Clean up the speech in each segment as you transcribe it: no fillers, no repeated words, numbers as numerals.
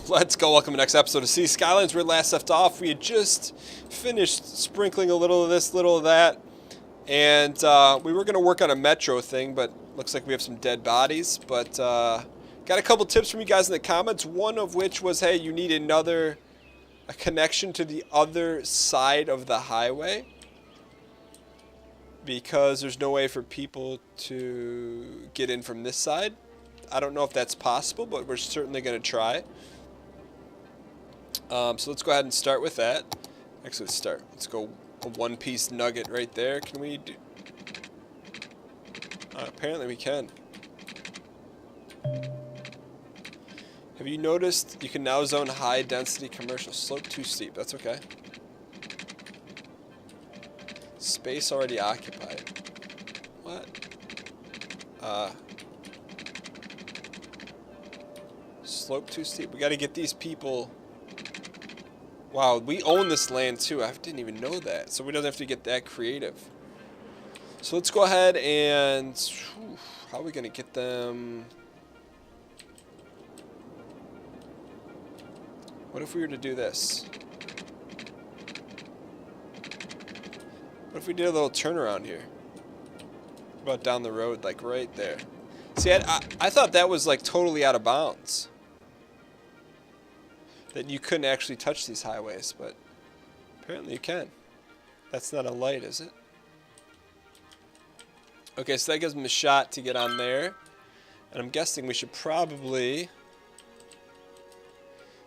Let's go. Welcome to the next episode of Skylines. Where last left off, we had just finished sprinkling a little of this, little of that, and we were going to work on a metro thing, but looks like we have some dead bodies. But got a couple tips from you guys in the comments, one of which was, hey, you need a connection to the other side of the highway because there's no way for people to get in from this side. I don't know if that's possible, but we're certainly going to try. So let's go ahead and start with that. Actually, let's go a one-piece nugget right there. Can we do... apparently we can. Have you noticed you can now zone high-density commercial? Slope too steep. That's okay. Space already occupied. What? Slope too steep. We got to get these people... Wow, we own this land too. I didn't even know that. So we don't have to get that creative. So let's go ahead and... how are we going to get them... What if we were to do this? What if we did a little turnaround here? What about down the road, like right there? See, I thought that was like totally out of bounds. That you couldn't actually touch these highways, but apparently you can. That's not a light, is it? Okay, so that gives them a shot to get on there. And I'm guessing we should probably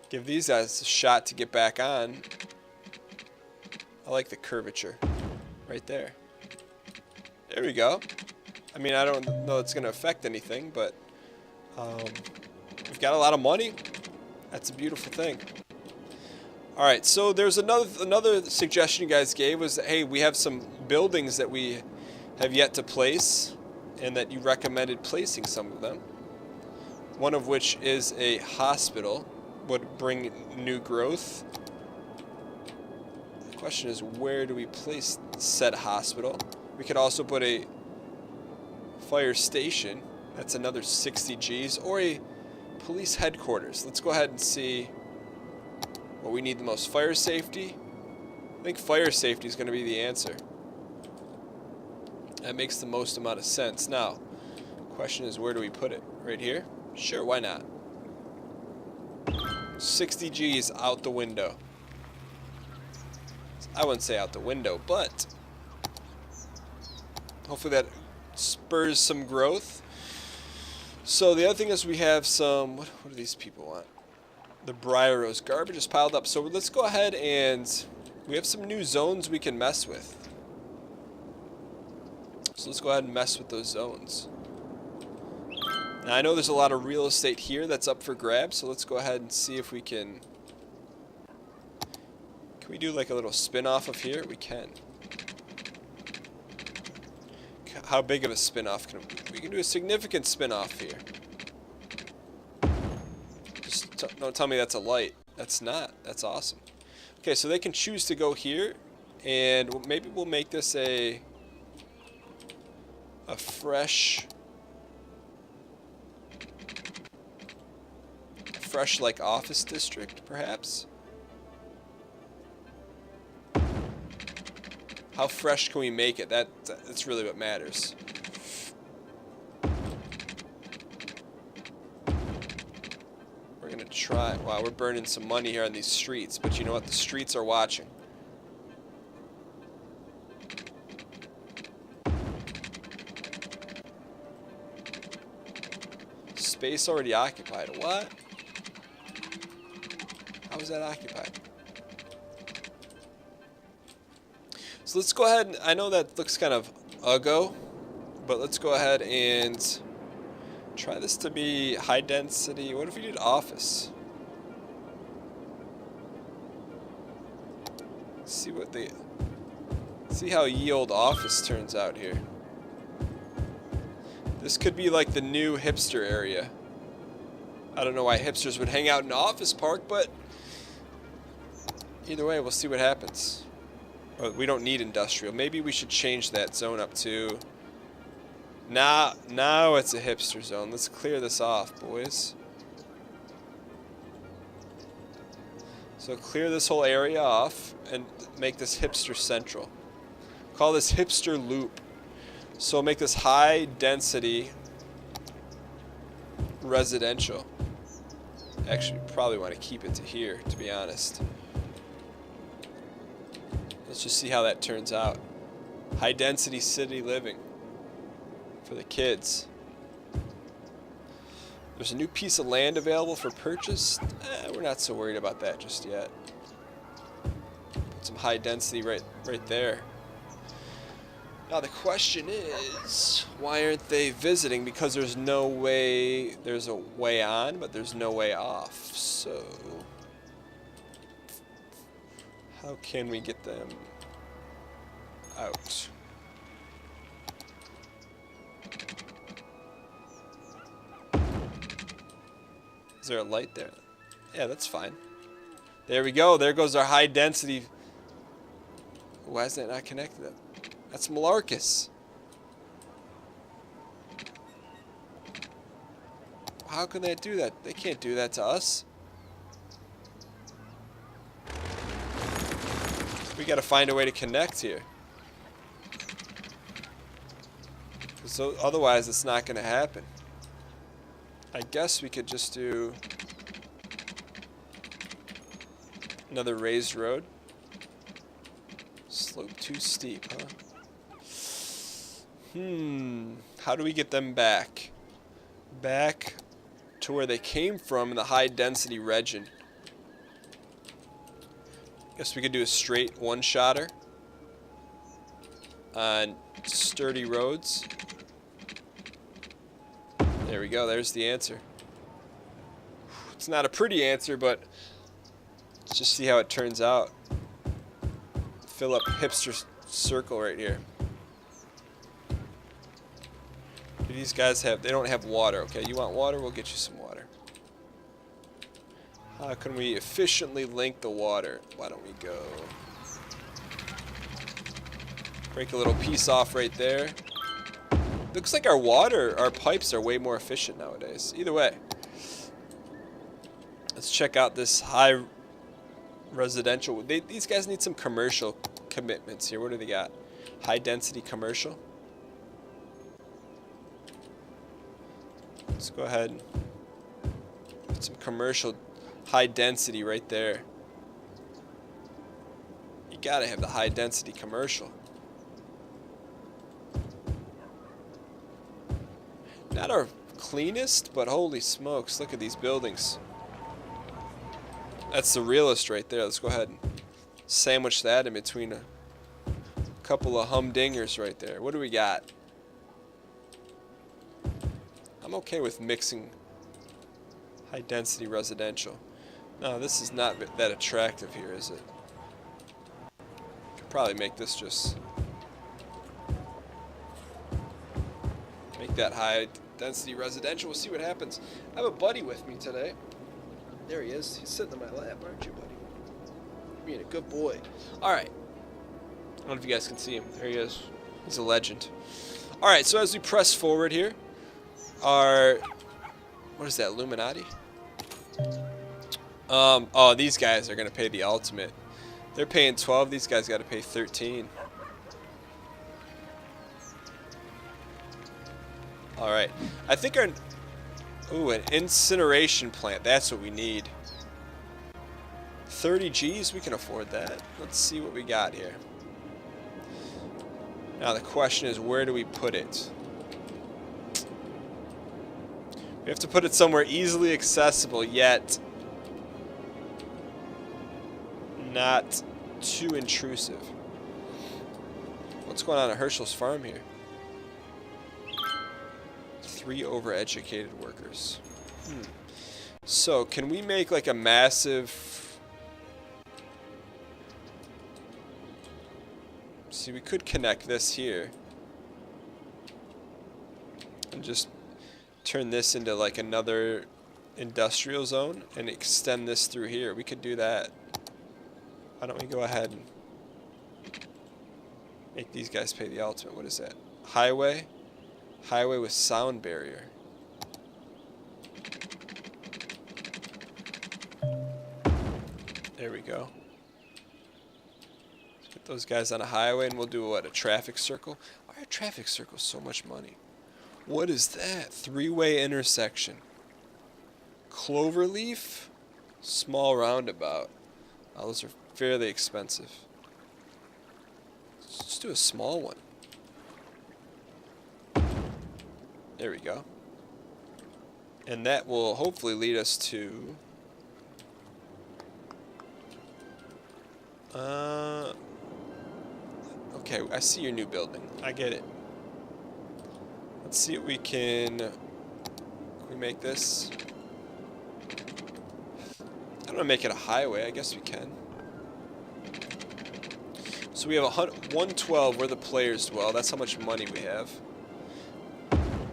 give these guys a shot to get back on. I like the curvature right there. There we go. I mean, I don't know it's going to affect anything, but we've got a lot of money. That's a beautiful thing. All right, so there's another suggestion you guys gave was that, hey, we have some buildings that we have yet to place and that you recommended placing some of them. One of which is a hospital, would bring new growth. The question is, where do we place said hospital? We could also put a fire station. That's another 60 Gs, or a police headquarters. Let's go ahead and see what we need the most. Fire safety. I think fire safety is going to be the answer. That makes the most amount of sense. Now, the question is, where do we put it? Right here? Sure, why not? 60 Gs out the window. I wouldn't say out the window, but hopefully that spurs some growth. So the other thing is we have some, what do these people want? The Briar Rose garbage is piled up. So let's go ahead and we have some new zones we can mess with. So let's go ahead and mess with those zones. Now I know there's a lot of real estate here that's up for grabs. So let's go ahead and see if we can we do like a little spin-off of here? We can. How big of a spin-off can we can do a significant spin-off here. Just don't tell me that's a light. That's not. That's awesome. Okay, so they can choose to go here, and maybe we'll make this a fresh like office district, perhaps. How fresh can we make it? That's really what matters. We're gonna try. Wow, we're burning some money here on these streets, but you know what? The streets are watching. Space already occupied. What? How is that occupied? So let's go ahead and, I know that looks kind of uggo, but let's go ahead and try this to be high density. What if we did office? See how yield office turns out here. This could be like the new hipster area. I don't know why hipsters would hang out in an office park, but either way, we'll see what happens. We don't need industrial. Maybe we should change that zone up to... Now it's a hipster zone. Let's clear this off, boys. So clear this whole area off and make this hipster central. Call this hipster loop. So make this high density residential. Actually, probably want to keep it to here, to be honest. Let's just see how that turns out. High density city living for the kids. There's a new piece of land available for purchase. We're not so worried about that just yet. Put some high density right there. Now the question is, why aren't they visiting? Because there's no way, there's a way on, but there's no way off. So, how can we get them out? Is there a light there? Yeah, that's fine. There we go. There goes our high density. Why is that not connected? That's Malarkus. How can they do that? They can't do that to us. We got to find a way to connect here. So otherwise, it's not going to happen. I guess we could just do another raised road. Slope too steep, huh? How do we get them back? Back to where they came from in the high density region. Guess we could do a straight one-shotter on sturdy roads. There we go, there's the answer. It's not a pretty answer, but let's just see how it turns out. Fill up hipster circle right here. Do these guys have, they don't have water, okay? You want water? We'll get you some water. How can we efficiently link the water? Why don't we go break a little piece off right there. Looks like our pipes are way more efficient nowadays. Either way, let's check out this high residential. These guys need some commercial commitments here. What do they got? High density commercial. Let's go ahead and put some commercial high density right there. You gotta have the high density commercial. Not our cleanest, but holy smokes, look at these buildings. That's the realest right there. Let's go ahead and sandwich that in between a couple of humdingers right there. What do we got? I'm okay with mixing high density residential. No, this is not that attractive here, is it? Could probably make this just make that high density residential. We'll see what happens. I have a buddy with me today. There he is. He's sitting in my lap, aren't you, buddy? Being a good boy. Alright. I don't know if you guys can see him. There he is. He's a legend. Alright, so as we press forward here, our... what is that, Illuminati? Oh, these guys are going to pay the ultimate. They're paying 12. These guys got to pay 13. Alright. I think our... ooh, an incineration plant. That's what we need. 30 G's? We can afford that. Let's see what we got here. Now the question is, where do we put it? We have to put it somewhere easily accessible, yet not too intrusive. What's going on at Herschel's farm here? 3 overeducated workers. So, can we make like a massive... see, we could connect this here. And just turn this into like another industrial zone and extend this through here. We could do that. Why don't we go ahead and make these guys pay the ultimate? What is that? Highway? Highway with sound barrier. There we go. Let's get those guys on a highway, and we'll do what, a traffic circle? Why are traffic circles so much money? What is that? Three-way intersection. Cloverleaf? Small roundabout. Oh, those are fairly expensive. Let's do a small one. There we go. And that will hopefully lead us to... okay, I see your new building. I get it. Let's see what we can we make this? I don't want to make it a highway. I guess we can. So we have 112 where the players dwell. That's how much money we have.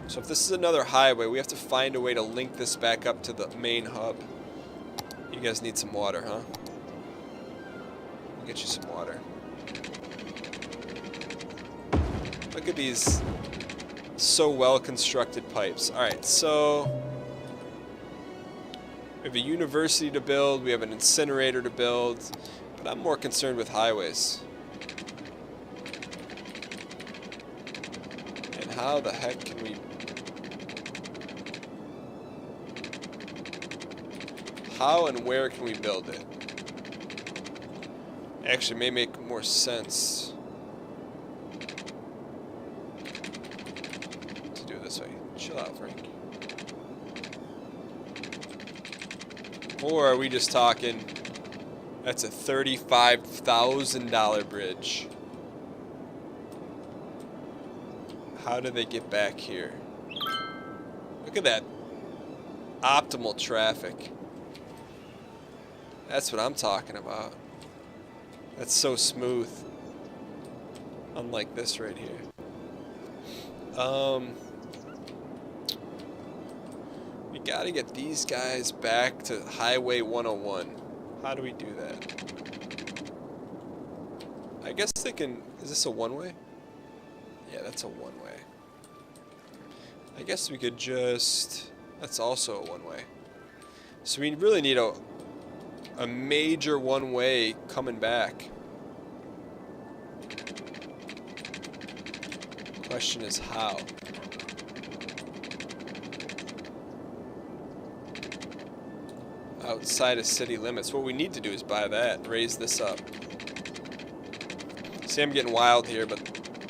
So if this is another highway, we have to find a way to link this back up to the main hub. You guys need some water, huh? I'll get you some water. Look at these so well constructed pipes. Alright, so we have a university to build, we have an incinerator to build, but I'm more concerned with highways. And how the heck can we... How and where can we build it? Actually, it may make more sense to do it this way. Chill out, Frank. Or are we just talking, that's a $35,000 bridge. How do they get back here? Look at that optimal traffic. That's what I'm talking about. That's so smooth. Unlike this right here. We gotta get these guys back to Highway 101. How do we do that? I guess they can... Is this a one-way? Yeah, that's a one-way. I guess we could just... That's also a one-way. So we really need a major one-way coming back. Question is how. Outside of city limits. What we need to do is buy that and raise this up. See, I'm getting wild here, but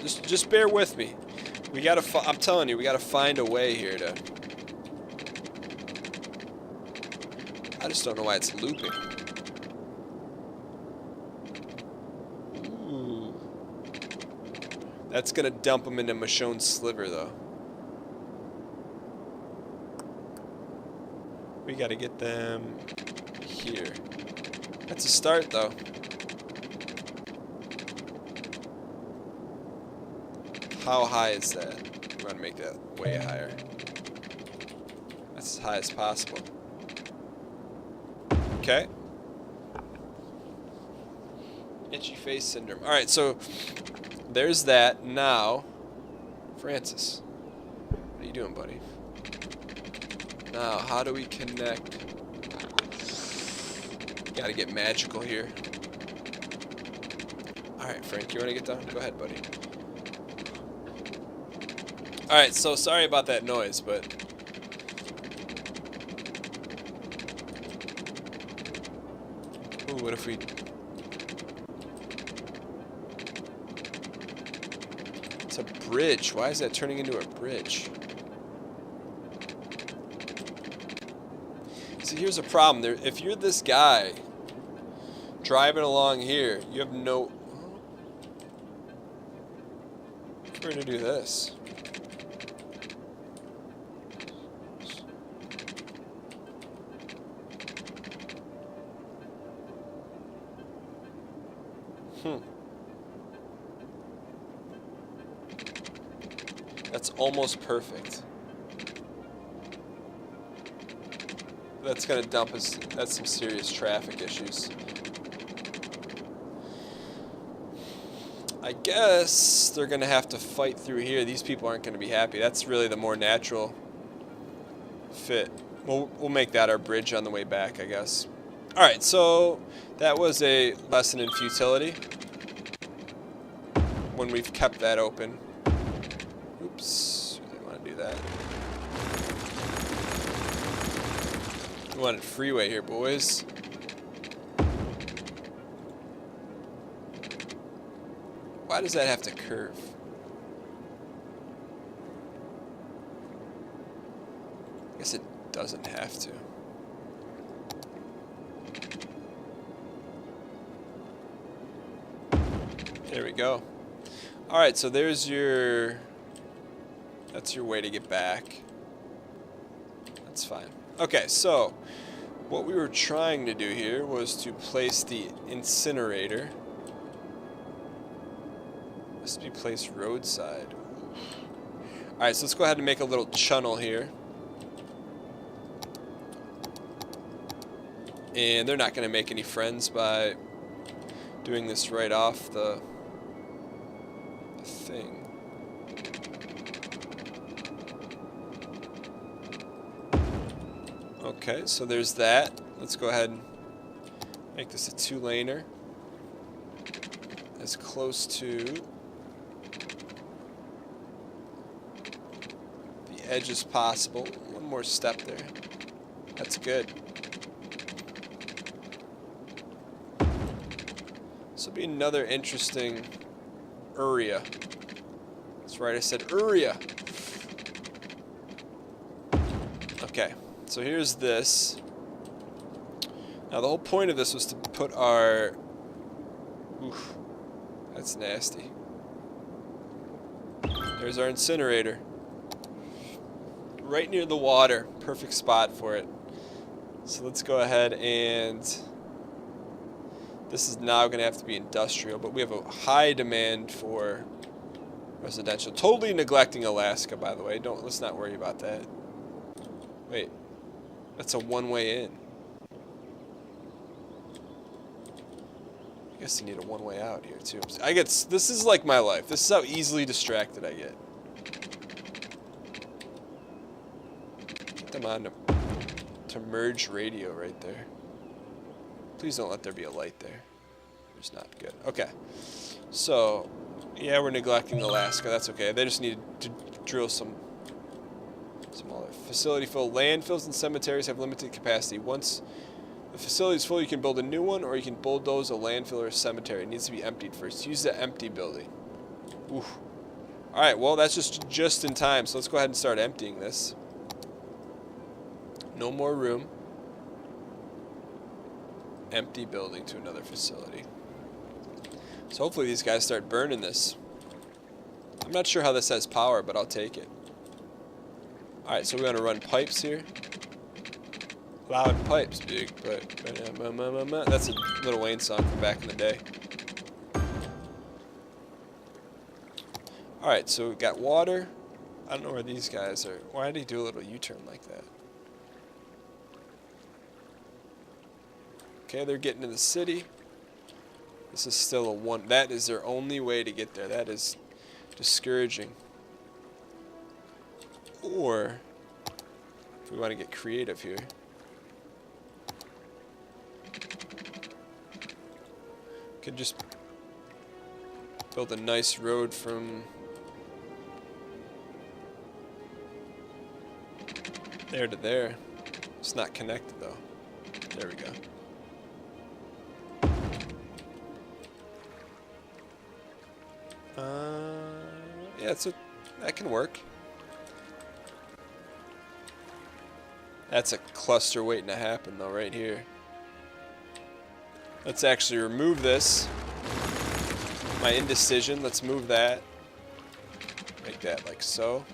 just bear with me. We gotta. I'm telling you, we gotta find a way here to. I just don't know why it's looping. Ooh. That's gonna dump them into Michonne Sliver, though. We gotta get them here. That's a start, though. How high is that? We want to make that way higher. That's as high as possible. Okay. Itchy face syndrome. Alright, so there's that. Now, Francis, what are you doing, buddy? Now, how do we connect? Gotta get magical here. Alright, Frank, you want to get down? Go ahead, buddy. Alright, so sorry about that noise, but... Ooh, what if we... It's a bridge. Why is that turning into a bridge? See, here's a problem. There, if you're this guy driving along here, you have no... We're going to do this. That's almost perfect. That's gonna dump us. That's some serious traffic issues. I guess they're gonna have to fight through here. These people aren't gonna be happy. That's really the more natural fit. We'll make that our bridge on the way back, I guess. Alright, so that was a lesson in futility when we've kept that open. Oops, I didn't want to do that. We wanted freeway here, boys. Why does that have to curve? I guess it doesn't have to. There we go. Alright, so there's your... That's your way to get back. That's fine. Okay, so what we were trying to do here was to place the incinerator. This would be placed roadside. Alright, so let's go ahead and make a little channel here. And they're not going to make any friends by doing this right off the thing. Okay, so there's that. Let's go ahead and make this a 2-laner. As close to the edge as possible. One more step there. That's good. This will be another interesting area. That's right, I said area. Okay, so here's this. Now the whole point of this was to put our... Oof, that's nasty. There's our incinerator. Right near the water. Perfect spot for it. So let's go ahead and... This is now going to have to be industrial, but we have a high demand for residential. Totally neglecting Alaska, by the way. Let's not worry about that. Wait, that's a one-way in. I guess you need a one-way out here too. This is like my life. This is how easily distracted I get. Get them on to merge radio right there. Please don't let there be a light there. It's not good. Okay. So, yeah, we're neglecting Alaska. That's okay. They just need to drill some other facility full. Landfills and cemeteries have limited capacity. Once the facility is full, you can build a new one, or you can bulldoze a landfill or a cemetery. It needs to be emptied first. Use the empty building. Oof. Alright, well, that's just in time. So let's go ahead and start emptying this. No more room. Empty building to another facility. So hopefully these guys start burning this. I'm not sure how this has power, but I'll take it. Alright, so we're going to run pipes here. Loud pipes, big pipe. That's a Lil Wayne song from back in the day. Alright, so we've got water. I don't know where these guys are. Why did he do a little U-turn like that? Okay, they're getting to the city. This is still a one. That is their only way to get there. That is discouraging. Or, if we want to get creative here, could just build a nice road from there to there. It's not connected though. There we go. Yeah, that can work. That's a cluster waiting to happen though, right here. Let's actually remove this. My indecision, let's move that. Make that like so.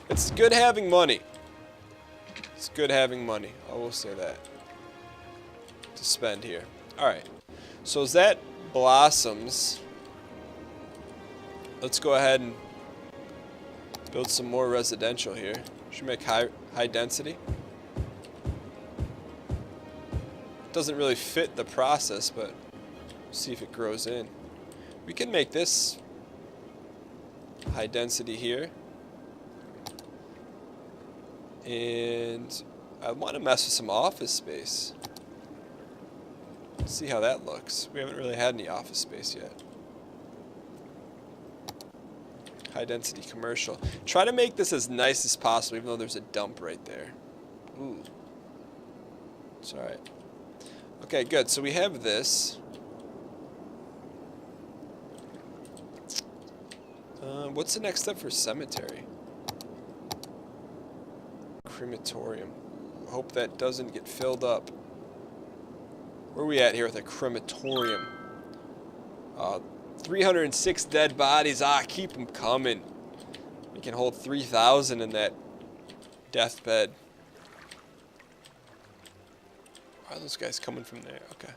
It's good having money. It's good having money, I will say that. To spend here. Alright, so as that blossoms, let's go ahead and build some more residential here. Should make high density. Doesn't really fit the process, but see if it grows in. We can make this high density here. And I want to mess with some office space. See how that looks. We haven't really had any office space yet. High density commercial. Try to make this as nice as possible, even though there's a dump right there. Ooh. It's alright. Okay, good. So we have this. What's the next step for cemetery? Crematorium. Hope that doesn't get filled up. Where are we at here with a crematorium? 306 dead bodies. Ah, keep them coming. We can hold 3,000 in that deathbed. Are those guys coming from there? Okay.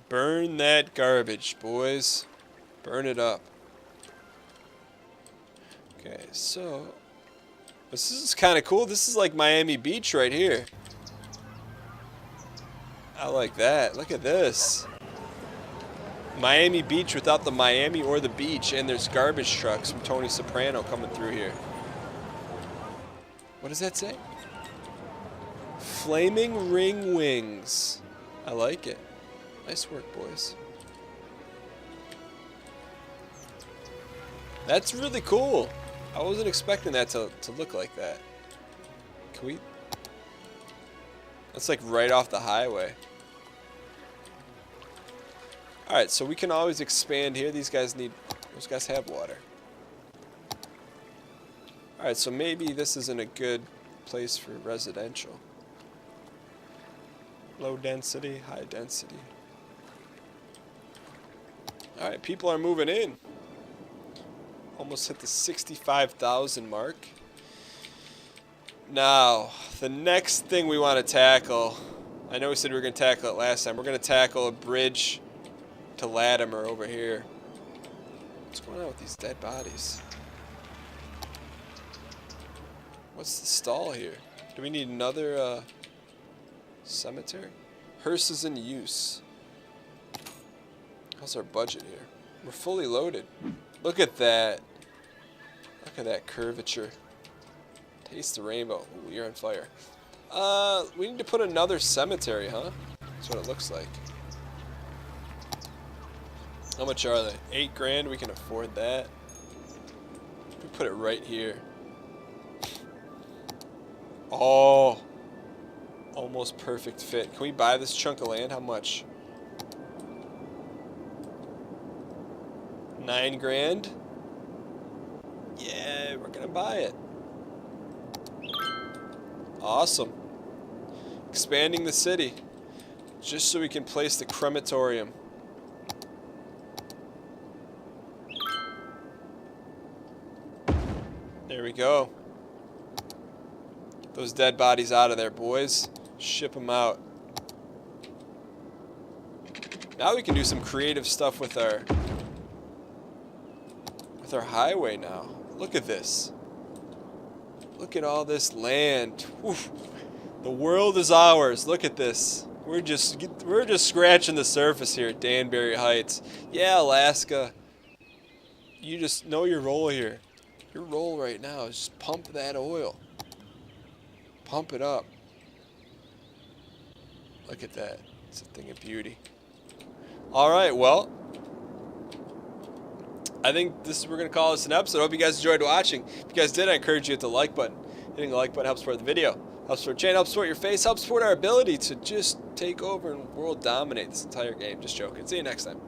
Burn that garbage, boys. Burn it up. Okay, so this is kind of cool. This is like Miami Beach right here. I like that. Look at this. Miami Beach without the Miami or the beach, and there's garbage trucks from Tony Soprano coming through here. What does that say? Flaming ring wings. I like it. Nice work, boys. That's really cool. I wasn't expecting that to look like that. Can we? That's like right off the highway. Alright, so we can always expand here. These guys have water. Alright, so maybe this isn't a good place for residential. Low density, high density. Alright, people are moving in. Almost hit the 65,000 mark. Now, the next thing we want to tackle, I know we said we were going to tackle it last time. We're going to tackle a bridge to Latimer over here. What's going on with these dead bodies? What's the stall here? Do we need another cemetery? Hearse is in use. How's our budget here? We're fully loaded. Look at that. Look at that curvature. Taste the rainbow. Ooh, you're on fire. We need to put another cemetery, huh? That's what it looks like. How much are they? 8 grand? We can afford that. We put it right here. Oh. Almost perfect fit. Can we buy this chunk of land? How much? 9 grand? Yeah, we're gonna buy it. Awesome. Expanding the city. Just so we can place the crematorium. There we go. Get those dead bodies out of there, boys. Ship them out. Now we can do some creative stuff with our highway now. Look at this. Look at all this land. Oof. The world is ours. Look at this. We're just scratching the surface here at Danbury Heights. Yeah, Alaska. You just know your role here. Your role right now is just pump that oil. Pump it up. Look at that. It's a thing of beauty. All right, well, I think we're going to call this an episode. I hope you guys enjoyed watching. If you guys did, I encourage you to hit the like button. Hitting the like button helps support the video, helps support the channel, helps support your face, helps support our ability to just take over and world dominate this entire game. Just joking. See you next time.